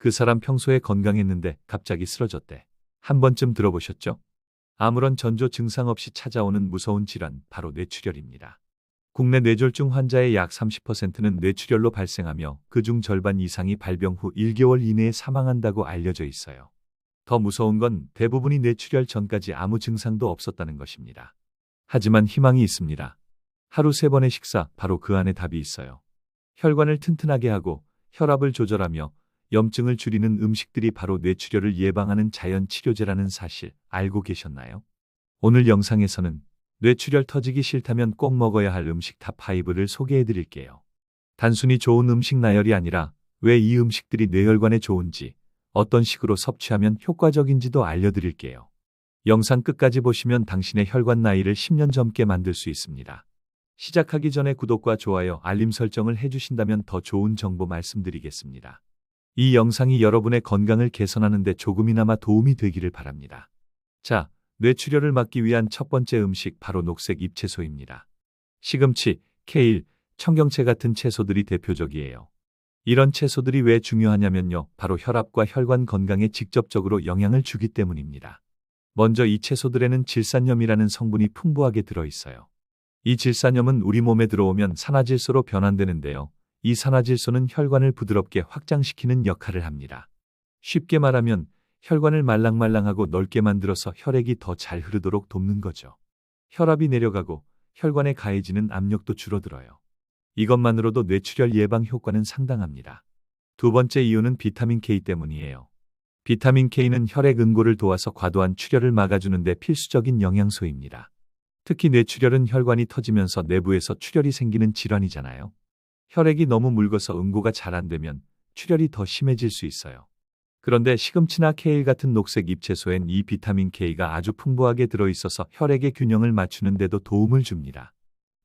그 사람 평소에 건강했는데 갑자기 쓰러졌대. 한 번쯤 들어보셨죠? 아무런 전조 증상 없이 찾아오는 무서운 질환, 바로 뇌출혈입니다. 국내 뇌졸중 환자의 약 30%는 뇌출혈로 발생하며 그중 절반 이상이 발병 후 1개월 이내에 사망한다고 알려져 있어요. 더 무서운 건 대부분이 뇌출혈 전까지 아무 증상도 없었다는 것입니다. 하지만 희망이 있습니다. 하루 3번의 식사, 바로 그 안에 답이 있어요. 혈관을 튼튼하게 하고 혈압을 조절하며 염증을 줄이는 음식들이 바로 뇌출혈을 예방하는 자연 치료제라는 사실 알고 계셨나요? 오늘 영상에서는 뇌출혈 터지기 싫다면 꼭 먹어야 할 음식 탑5를 소개해 드릴게요. 단순히 좋은 음식 나열이 아니라 왜 이 음식들이 뇌혈관에 좋은지, 어떤 식으로 섭취하면 효과적인지도 알려드릴게요. 영상 끝까지 보시면 당신의 혈관 나이를 10년 젊게 만들 수 있습니다. 시작하기 전에 구독과 좋아요, 알림 설정을 해주신다면 더 좋은 정보 말씀드리겠습니다. 이 영상이 여러분의 건강을 개선하는 데 조금이나마 도움이 되기를 바랍니다. 자, 뇌출혈을 막기 위한 첫 번째 음식, 바로 녹색 잎채소입니다. 시금치, 케일, 청경채 같은 채소들이 대표적이에요. 이런 채소들이 왜 중요하냐면요, 바로 혈압과 혈관 건강에 직접적으로 영향을 주기 때문입니다. 먼저 이 채소들에는 질산염이라는 성분이 풍부하게 들어있어요. 이 질산염은 우리 몸에 들어오면 산화질소로 변환되는데요. 이 산화질소는 혈관을 부드럽게 확장시키는 역할을 합니다. 쉽게 말하면 혈관을 말랑말랑하고 넓게 만들어서 혈액이 더 잘 흐르도록 돕는 거죠. 혈압이 내려가고 혈관에 가해지는 압력도 줄어들어요. 이것만으로도 뇌출혈 예방 효과는 상당합니다. 두 번째 이유는 비타민 K 때문이에요. 비타민 K는 혈액 응고를 도와서 과도한 출혈을 막아주는 데 필수적인 영양소입니다. 특히 뇌출혈은 혈관이 터지면서 내부에서 출혈이 생기는 질환이잖아요. 혈액이 너무 묽어서 응고가 잘 안 되면 출혈이 더 심해질 수 있어요. 그런데 시금치나 케일 같은 녹색 잎채소엔 이 비타민 K가 아주 풍부하게 들어있어서 혈액의 균형을 맞추는 데도 도움을 줍니다.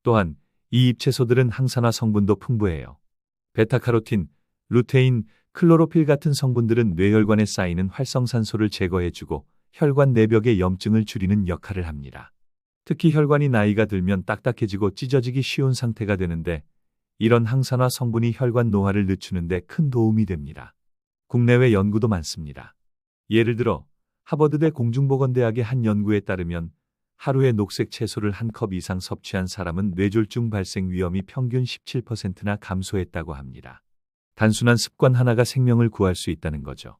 또한 이 잎채소들은 항산화 성분도 풍부해요. 베타카로틴, 루테인, 클로로필 같은 성분들은 뇌혈관에 쌓이는 활성산소를 제거해주고 혈관 내벽의 염증을 줄이는 역할을 합니다. 특히 혈관이 나이가 들면 딱딱해지고 찢어지기 쉬운 상태가 되는데, 이런 항산화 성분이 혈관 노화를 늦추는 데 큰 도움이 됩니다. 국내외 연구도 많습니다. 예를 들어 하버드대 공중보건대학의 한 연구에 따르면 하루에 녹색 채소를 한 컵 이상 섭취한 사람은 뇌졸중 발생 위험이 평균 17%나 감소했다고 합니다. 단순한 습관 하나가 생명을 구할 수 있다는 거죠.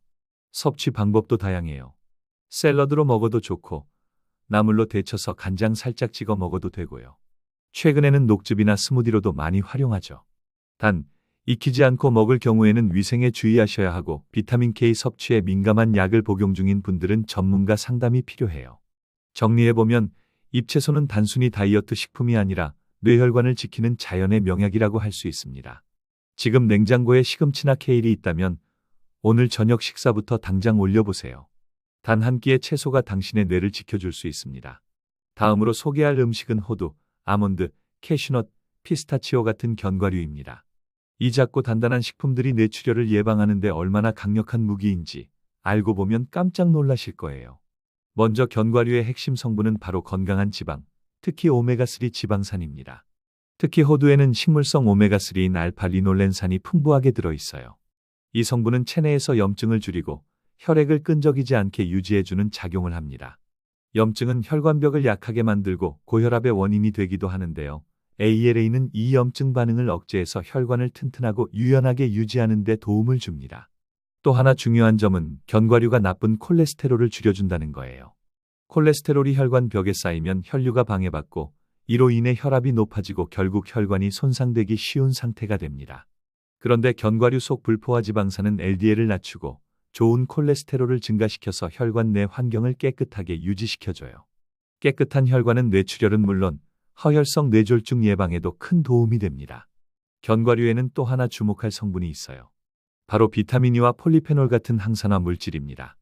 섭취 방법도 다양해요. 샐러드로 먹어도 좋고, 나물로 데쳐서 간장 살짝 찍어 먹어도 되고요. 최근에는 녹즙이나 스무디로도 많이 활용하죠. 단, 익히지 않고 먹을 경우에는 위생에 주의하셔야 하고, 비타민 K 섭취에 민감한 약을 복용 중인 분들은 전문가 상담이 필요해요. 정리해보면 잎채소는 단순히 다이어트 식품이 아니라 뇌혈관을 지키는 자연의 명약이라고 할 수 있습니다. 지금 냉장고에 시금치나 케일이 있다면 오늘 저녁 식사부터 당장 올려보세요. 단 한 끼의 채소가 당신의 뇌를 지켜줄 수 있습니다. 다음으로 소개할 음식은 호두, 아몬드, 캐슈넛, 피스타치오 같은 견과류입니다. 이 작고 단단한 식품들이 뇌출혈을 예방하는 데 얼마나 강력한 무기인지 알고 보면 깜짝 놀라실 거예요. 먼저 견과류의 핵심 성분은 바로 건강한 지방, 특히 오메가3 지방산입니다. 특히 호두에는 식물성 오메가3인 알파-리놀렌산이 풍부하게 들어있어요. 이 성분은 체내에서 염증을 줄이고 혈액을 끈적이지 않게 유지해주는 작용을 합니다. 염증은 혈관벽을 약하게 만들고 고혈압의 원인이 되기도 하는데요. ALA는 이 염증 반응을 억제해서 혈관을 튼튼하고 유연하게 유지하는 데 도움을 줍니다. 또 하나 중요한 점은 견과류가 나쁜 콜레스테롤을 줄여준다는 거예요. 콜레스테롤이 혈관 벽에 쌓이면 혈류가 방해받고 이로 인해 혈압이 높아지고 결국 혈관이 손상되기 쉬운 상태가 됩니다. 그런데 견과류 속 불포화 지방산은 LDL을 낮추고 좋은 콜레스테롤을 증가시켜서 혈관 내 환경을 깨끗하게 유지시켜줘요. 깨끗한 혈관은 뇌출혈은 물론 허혈성 뇌졸중 예방에도 큰 도움이 됩니다. 견과류에는 또 하나 주목할 성분이 있어요. 바로 비타민E와 폴리페놀 같은 항산화 물질입니다.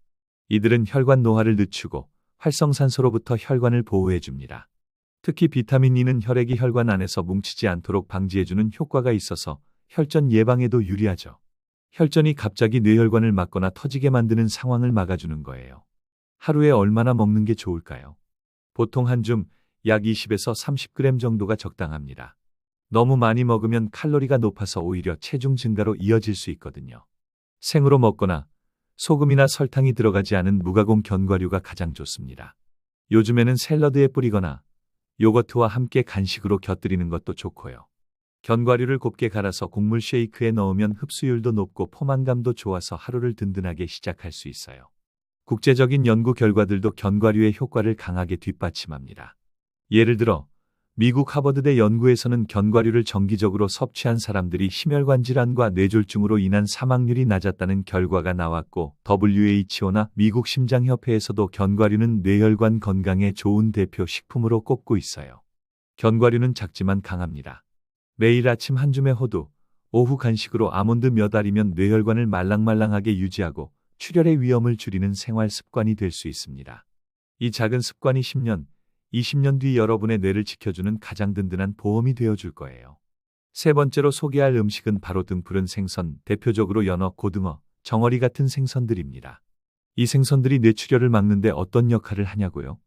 이들은 혈관 노화를 늦추고 활성산소로부터 혈관을 보호해줍니다. 특히 비타민 E는 혈액이 혈관 안에서 뭉치지 않도록 방지해주는 효과가 있어서 혈전 예방에도 유리하죠. 혈전이 갑자기 뇌혈관을 막거나 터지게 만드는 상황을 막아주는 거예요. 하루에 얼마나 먹는 게 좋을까요? 보통 한 줌 약 20에서 30g 정도가 적당합니다. 너무 많이 먹으면 칼로리가 높아서 오히려 체중 증가로 이어질 수 있거든요. 생으로 먹거나 소금이나 설탕이 들어가지 않은 무가공 견과류가 가장 좋습니다. 요즘에는 샐러드에 뿌리거나 요거트와 함께 간식으로 곁들이는 것도 좋고요. 견과류를 곱게 갈아서 곡물 쉐이크에 넣으면 흡수율도 높고 포만감도 좋아서 하루를 든든하게 시작할 수 있어요. 국제적인 연구 결과들도 견과류의 효과를 강하게 뒷받침합니다. 예를 들어 미국 하버드대 연구에서는 견과류를 정기적으로 섭취한 사람들이 심혈관 질환과 뇌졸중으로 인한 사망률이 낮았다는 결과가 나왔고, WHO나 미국 심장협회에서도 견과류는 뇌혈관 건강에 좋은 대표 식품으로 꼽고 있어요. 견과류는 작지만 강합니다. 매일 아침 한 줌의 호두, 오후 간식으로 아몬드 몇 알이면 뇌혈관을 말랑말랑하게 유지하고 출혈의 위험을 줄이는 생활 습관이 될 수 있습니다. 이 작은 습관이 10년, 20년 뒤 여러분의 뇌를 지켜주는 가장 든든한 보험이 되어줄 거예요. 세 번째로 소개할 음식은 바로 등푸른 생선, 대표적으로 연어, 고등어, 정어리 같은 생선들입니다. 이 생선들이 뇌출혈을 막는데 어떤 역할을 하냐고요?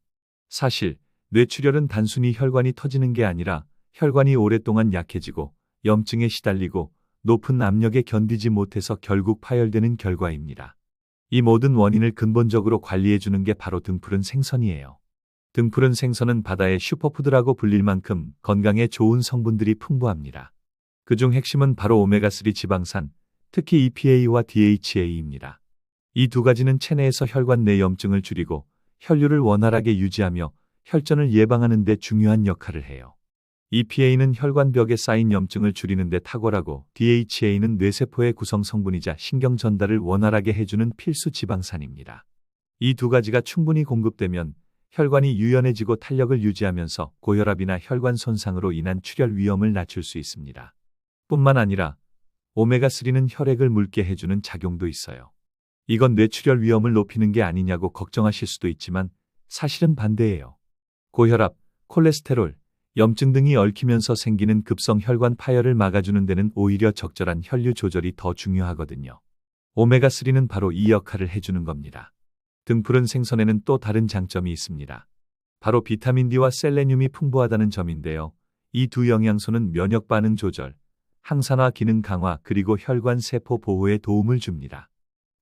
사실 뇌출혈은 단순히 혈관이 터지는 게 아니라 혈관이 오랫동안 약해지고 염증에 시달리고 높은 압력에 견디지 못해서 결국 파열되는 결과입니다. 이 모든 원인을 근본적으로 관리해주는 게 바로 등푸른 생선이에요. 등푸른 생선은 바다의 슈퍼푸드라고 불릴 만큼 건강에 좋은 성분들이 풍부합니다. 그중 핵심은 바로 오메가3 지방산, 특히 EPA와 DHA입니다. 이 두 가지는 체내에서 혈관 내 염증을 줄이고 혈류를 원활하게 유지하며 혈전을 예방하는 데 중요한 역할을 해요. EPA는 혈관벽에 쌓인 염증을 줄이는 데 탁월하고, DHA는 뇌세포의 구성 성분이자 신경 전달을 원활하게 해주는 필수 지방산입니다. 이 두 가지가 충분히 공급되면 혈관이 유연해지고 탄력을 유지하면서 고혈압이나 혈관 손상으로 인한 출혈 위험을 낮출 수 있습니다. 뿐만 아니라 오메가3는 혈액을 묽게 해주는 작용도 있어요. 이건 뇌출혈 위험을 높이는 게 아니냐고 걱정하실 수도 있지만 사실은 반대예요. 고혈압, 콜레스테롤, 염증 등이 얽히면서 생기는 급성 혈관 파열을 막아주는 데는 오히려 적절한 혈류 조절이 더 중요하거든요. 오메가3는 바로 이 역할을 해주는 겁니다. 등푸른 생선에는 또 다른 장점이 있습니다. 바로 비타민 D와 셀레늄이 풍부하다는 점인데요. 이 두 영양소는 면역 반응 조절, 항산화 기능 강화, 그리고 혈관 세포 보호에 도움을 줍니다.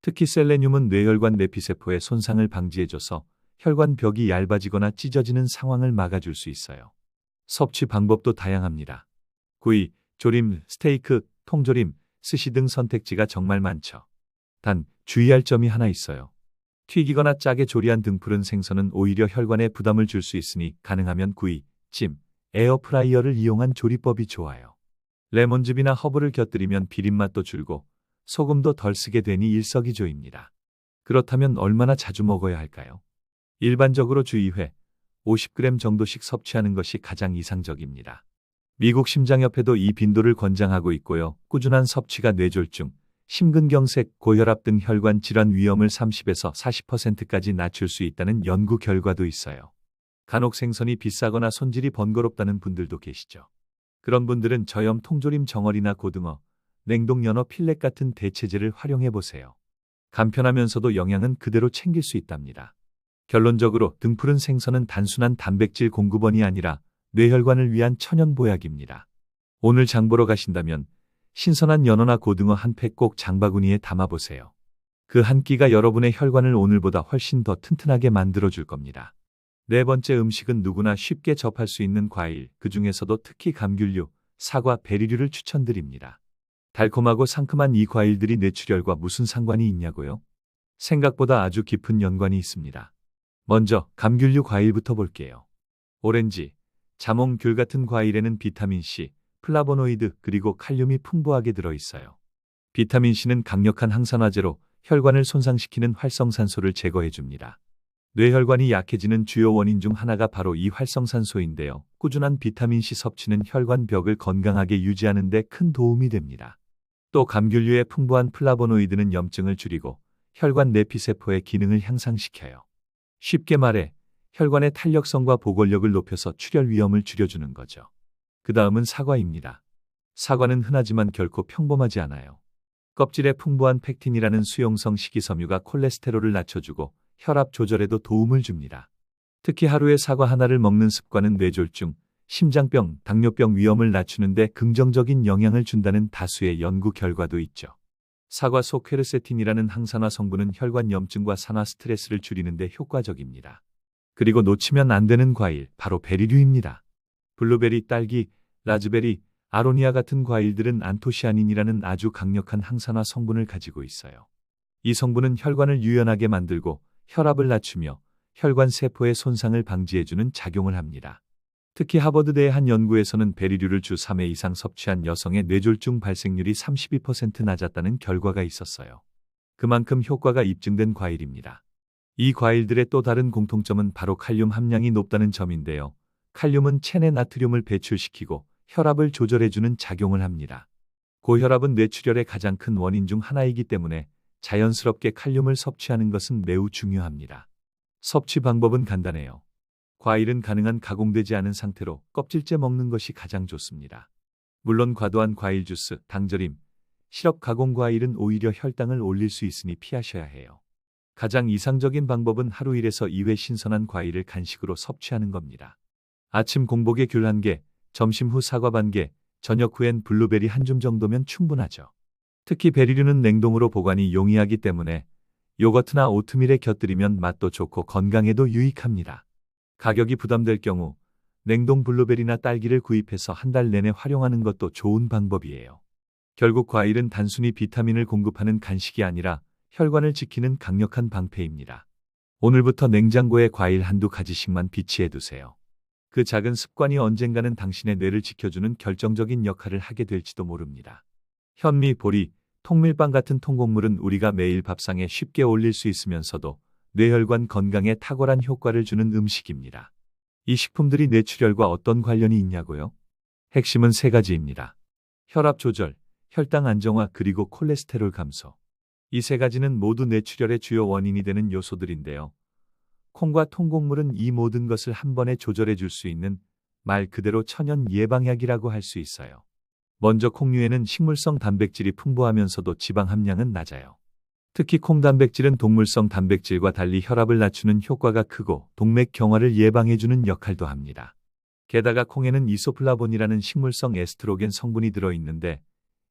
특히 셀레늄은 뇌혈관 내피세포의 손상을 방지해줘서 혈관 벽이 얇아지거나 찢어지는 상황을 막아줄 수 있어요. 섭취 방법도 다양합니다. 구이, 조림, 스테이크, 통조림, 스시 등 선택지가 정말 많죠. 단 주의할 점이 하나 있어요. 튀기거나 짜게 조리한 등푸른 생선은 오히려 혈관에 부담을 줄 수 있으니 가능하면 구이, 찜, 에어프라이어를 이용한 조리법이 좋아요. 레몬즙이나 허브를 곁들이면 비린맛도 줄고 소금도 덜 쓰게 되니 일석이조입니다. 그렇다면 얼마나 자주 먹어야 할까요? 일반적으로 주 2회, 50g 정도씩 섭취하는 것이 가장 이상적입니다. 미국 심장협회도 이 빈도를 권장하고 있고요. 꾸준한 섭취가 뇌졸중, 심근경색, 고혈압 등 혈관 질환 위험을 30에서 40%까지 낮출 수 있다는 연구 결과도 있어요. 간혹 생선이 비싸거나 손질이 번거롭다는 분들도 계시죠. 그런 분들은 저염 통조림 정어리나 고등어, 냉동 연어 필렛 같은 대체제를 활용해 보세요. 간편하면서도 영양은 그대로 챙길 수 있답니다. 결론적으로 등푸른 생선은 단순한 단백질 공급원이 아니라 뇌혈관을 위한 천연 보약입니다. 오늘 장 보러 가신다면 신선한 연어나 고등어 한 팩 꼭 장바구니에 담아보세요. 그 한 끼가 여러분의 혈관을 오늘보다 훨씬 더 튼튼하게 만들어줄 겁니다. 네 번째 음식은 누구나 쉽게 접할 수 있는 과일, 그 중에서도 특히 감귤류, 사과, 베리류를 추천드립니다. 달콤하고 상큼한 이 과일들이 뇌출혈과 무슨 상관이 있냐고요? 생각보다 아주 깊은 연관이 있습니다. 먼저 감귤류 과일부터 볼게요. 오렌지, 자몽, 귤 같은 과일에는 비타민C, 플라보노이드, 그리고 칼륨이 풍부하게 들어있어요. 비타민C는 강력한 항산화제로 혈관을 손상시키는 활성산소를 제거해줍니다. 뇌혈관이 약해지는 주요 원인 중 하나가 바로 이 활성산소인데요. 꾸준한 비타민C 섭취는 혈관 벽을 건강하게 유지하는 데 큰 도움이 됩니다. 또 감귤류의 풍부한 플라보노이드는 염증을 줄이고 혈관 내피세포의 기능을 향상시켜요. 쉽게 말해 혈관의 탄력성과 보골력을 높여서 출혈 위험을 줄여주는 거죠. 그 다음은 사과입니다. 사과는 흔하지만 결코 평범하지 않아요. 껍질에 풍부한 펙틴이라는 수용성 식이섬유가 콜레스테롤을 낮춰주고 혈압 조절에도 도움을 줍니다. 특히 하루에 사과 하나를 먹는 습관은 뇌졸중, 심장병, 당뇨병 위험을 낮추는 데 긍정적인 영향을 준다는 다수의 연구 결과도 있죠. 사과 속 퀘르세틴이라는 항산화 성분은 혈관 염증과 산화 스트레스를 줄이는 데 효과적입니다. 그리고 놓치면 안 되는 과일, 바로 베리류입니다. 블루베리, 딸기, 라즈베리, 아로니아 같은 과일들은 안토시아닌이라는 아주 강력한 항산화 성분을 가지고 있어요. 이 성분은 혈관을 유연하게 만들고 혈압을 낮추며 혈관 세포의 손상을 방지해주는 작용을 합니다. 특히 하버드대의 한 연구에서는 베리류를 주 3회 이상 섭취한 여성의 뇌졸중 발생률이 32% 낮았다는 결과가 있었어요. 그만큼 효과가 입증된 과일입니다. 이 과일들의 또 다른 공통점은 바로 칼륨 함량이 높다는 점인데요. 칼륨은 체내 나트륨을 배출시키고 혈압을 조절해주는 작용을 합니다. 고혈압은 뇌출혈의 가장 큰 원인 중 하나이기 때문에 자연스럽게 칼륨을 섭취하는 것은 매우 중요합니다. 섭취 방법은 간단해요. 과일은 가능한 가공되지 않은 상태로 껍질째 먹는 것이 가장 좋습니다. 물론 과도한 과일 주스, 당절임, 시럽 가공 과일은 오히려 혈당을 올릴 수 있으니 피하셔야 해요. 가장 이상적인 방법은 하루 1에서 2회 신선한 과일을 간식으로 섭취하는 겁니다. 아침 공복에 귤 1개, 점심 후 사과 반 개, 저녁 후엔 블루베리 한 줌 정도면 충분하죠. 특히 베리류는 냉동으로 보관이 용이하기 때문에 요거트나 오트밀에 곁들이면 맛도 좋고 건강에도 유익합니다. 가격이 부담될 경우 냉동 블루베리나 딸기를 구입해서 한 달 내내 활용하는 것도 좋은 방법이에요. 결국 과일은 단순히 비타민을 공급하는 간식이 아니라 혈관을 지키는 강력한 방패입니다. 오늘부터 냉장고에 과일 한두 가지씩만 비치해 두세요. 그 작은 습관이 언젠가는 당신의 뇌를 지켜주는 결정적인 역할을 하게 될지도 모릅니다. 현미, 보리, 통밀빵 같은 통곡물은 우리가 매일 밥상에 쉽게 올릴 수 있으면서도 뇌혈관 건강에 탁월한 효과를 주는 음식입니다. 이 식품들이 뇌출혈과 어떤 관련이 있냐고요? 핵심은 3가지입니다. 혈압 조절, 혈당 안정화 그리고 콜레스테롤 감소. 이 3가지는 모두 뇌출혈의 주요 원인이 되는 요소들인데요. 콩과 통곡물은 이 모든 것을 한 번에 조절해 줄 수 있는 말 그대로 천연 예방약이라고 할 수 있어요. 먼저 콩류에는 식물성 단백질이 풍부하면서도 지방 함량은 낮아요. 특히 콩 단백질은 동물성 단백질과 달리 혈압을 낮추는 효과가 크고 동맥 경화를 예방해주는 역할도 합니다. 게다가 콩에는 이소플라본이라는 식물성 에스트로겐 성분이 들어있는데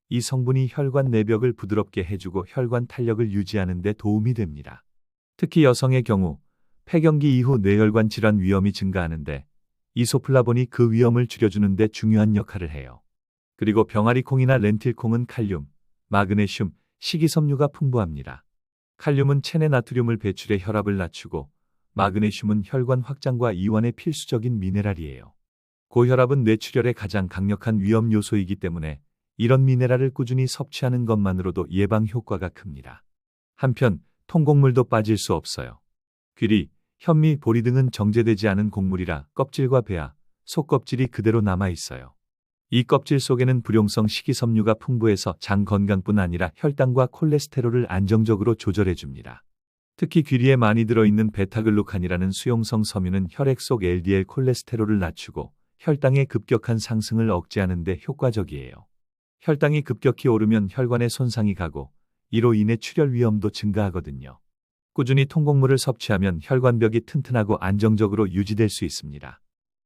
이 성분이 혈관 내벽을 부드럽게 해주고 혈관 탄력을 유지하는 데 도움이 됩니다. 특히 여성의 경우 폐경기 이후 뇌혈관 질환 위험이 증가하는데 이소플라본이 그 위험을 줄여주는 데 중요한 역할을 해요. 그리고 병아리콩이나 렌틸콩은 칼륨, 마그네슘, 식이섬유가 풍부합니다. 칼륨은 체내 나트륨을 배출해 혈압을 낮추고 마그네슘은 혈관 확장과 이완에 필수적인 미네랄이에요. 고혈압은 뇌출혈의 가장 강력한 위험 요소이기 때문에 이런 미네랄을 꾸준히 섭취하는 것만으로도 예방 효과가 큽니다. 한편 통곡물도 빠질 수 없어요. 귀리, 현미, 보리 등은 정제되지 않은 곡물이라 껍질과 배아, 속껍질이 그대로 남아 있어요. 이 껍질 속에는 불용성 식이섬유가 풍부해서 장 건강뿐 아니라 혈당과 콜레스테롤을 안정적으로 조절해줍니다. 특히 귀리에 많이 들어있는 베타글루칸이라는 수용성 섬유는 혈액 속 LDL 콜레스테롤을 낮추고 혈당의 급격한 상승을 억제하는 데 효과적이에요. 혈당이 급격히 오르면 혈관에 손상이 가고 이로 인해 출혈 위험도 증가하거든요. 꾸준히 통곡물을 섭취하면 혈관벽이 튼튼하고 안정적으로 유지될 수 있습니다.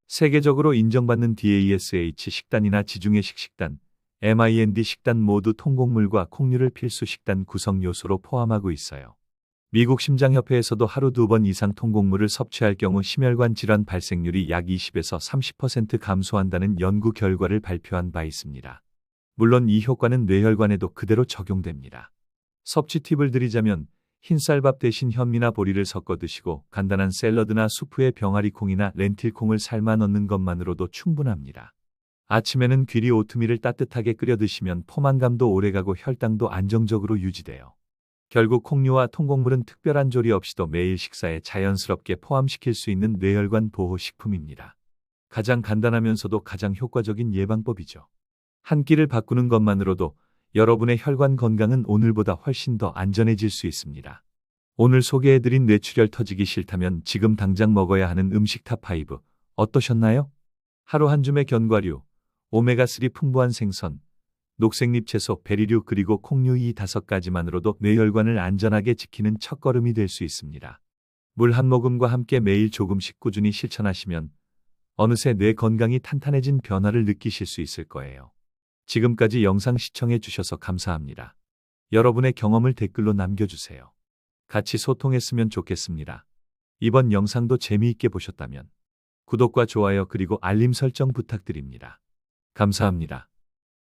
세계적으로 인정받는 DASH 식단이나 지중해식 식단, MIND 식단 모두 통곡물과 콩류를 필수 식단 구성 요소로 포함하고 있어요. 미국 심장협회에서도 하루 2번 이상 통곡물을 섭취할 경우 심혈관 질환 발생률이 약 20에서 30% 감소한다는 연구 결과를 발표한 바 있습니다. 물론 이 효과는 뇌혈관에도 그대로 적용됩니다. 섭취 팁을 드리자면 흰쌀밥 대신 현미나 보리를 섞어 드시고 간단한 샐러드나 수프에 병아리콩이나 렌틸콩을 삶아 넣는 것만으로도 충분합니다. 아침에는 귀리 오트밀을 따뜻하게 끓여 드시면 포만감도 오래가고 혈당도 안정적으로 유지돼요. 결국 콩류와 통곡물은 특별한 조리 없이도 매일 식사에 자연스럽게 포함시킬 수 있는 뇌혈관 보호 식품입니다. 가장 간단하면서도 가장 효과적인 예방법이죠. 한 끼를 바꾸는 것만으로도 여러분의 혈관 건강은 오늘보다 훨씬 더 안전해질 수 있습니다. 오늘 소개해드린 뇌출혈 터지기 싫다면 지금 당장 먹어야 하는 음식 탑5 어떠셨나요? 하루 한 줌의 견과류, 오메가3 풍부한 생선, 녹색잎 채소, 베리류 그리고 콩류 이 5가지만으로도 뇌혈관을 안전하게 지키는 첫걸음이 될 수 있습니다. 물 한 모금과 함께 매일 조금씩 꾸준히 실천하시면 어느새 뇌 건강이 탄탄해진 변화를 느끼실 수 있을 거예요. 지금까지 영상 시청해 주셔서 감사합니다. 여러분의 경험을 댓글로 남겨주세요. 같이 소통했으면 좋겠습니다. 이번 영상도 재미있게 보셨다면 구독과 좋아요 그리고 알림 설정 부탁드립니다. 감사합니다.